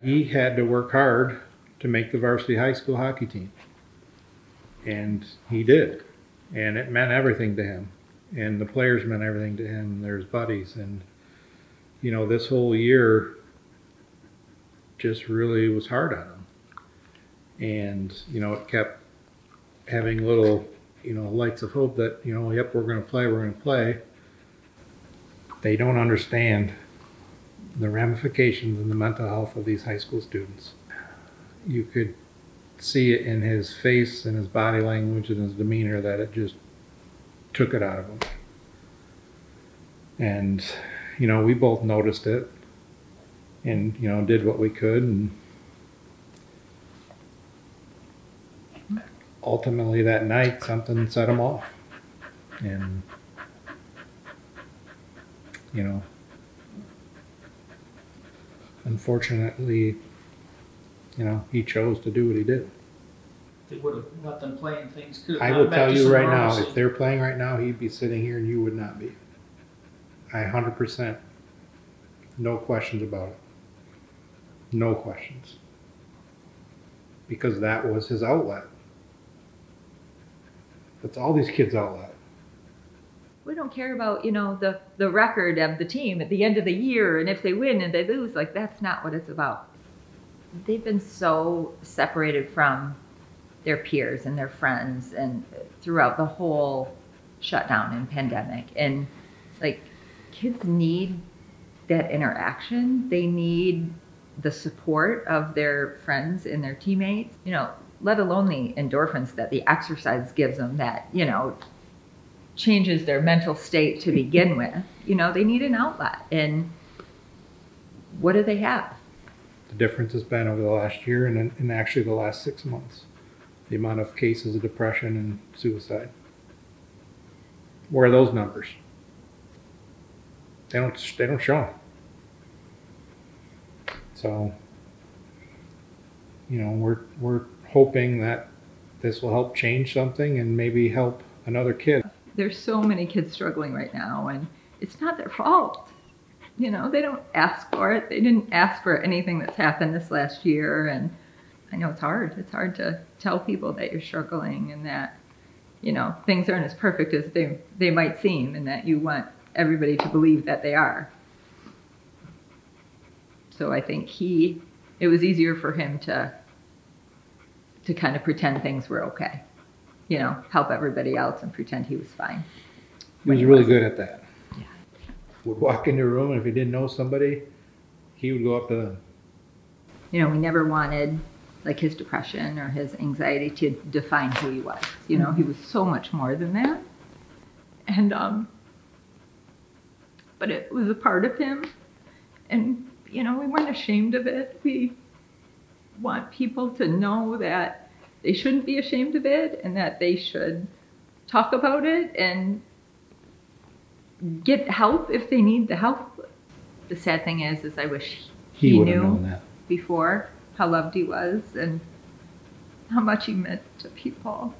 He had to work hard to make the varsity high school hockey team. And he did. And it meant everything to him. And the players meant everything to him. There's buddies. And, you know, this whole year just really was hard on him. And, you know, it kept having little, you know, lights of hope that, you know, yep, we're going to play. They don't understand the ramifications and the mental health of these high school students. You could see it in his face and his body language and his demeanor that it just took it out of him. And, you know, we both noticed it and, you know, did what we could. And ultimately that night, something set him off. And, you know, unfortunately, you know, he chose to do what he did. They would have let them play and things could have I gone will back tell to you some right now, normalcy. if they're playing right now, he'd be sitting here and you would not be. 100%. No questions about it. No questions. Because that was his outlet. That's all these kids' outlet. We don't care about, you know, the record of the team at the end of the year and if they win and they lose. Like, that's not what it's about. They've been so separated from their peers and their friends and throughout the whole shutdown and pandemic. And like, kids need that interaction. They need the support of their friends and their teammates, you know, let alone the endorphins that the exercise gives them that, you know, changes their mental state to begin with. You know, they need an outlet. And what do they have? The difference has been over the last year and actually the last 6 months. The amount of cases of depression and suicide. Where are those numbers? They don't show them. So, you know, we're hoping that this will help change something and maybe help another kid. There's so many kids struggling right now, and it's not their fault. You know, they don't ask for it. They didn't ask for anything that's happened this last year, and I know it's hard. It's hard to tell people that you're struggling and that, you know, things aren't as perfect as they might seem, and that you want everybody to believe that they are. So I think it was easier for him to kind of pretend things were okay. You know, help everybody else and pretend he was fine. He was really good at that. Yeah. Would walk into a room and if he didn't know somebody, he would go up to them. You know, we never wanted like his depression or his anxiety to define who he was. You know, he was so much more than that. And, but it was a part of him. And, you know, we weren't ashamed of it. We want people to know that they shouldn't be ashamed of it and that they should talk about it and get help if they need the help. The sad thing is I wish he would have known knew that before how loved he was and how much he meant to people.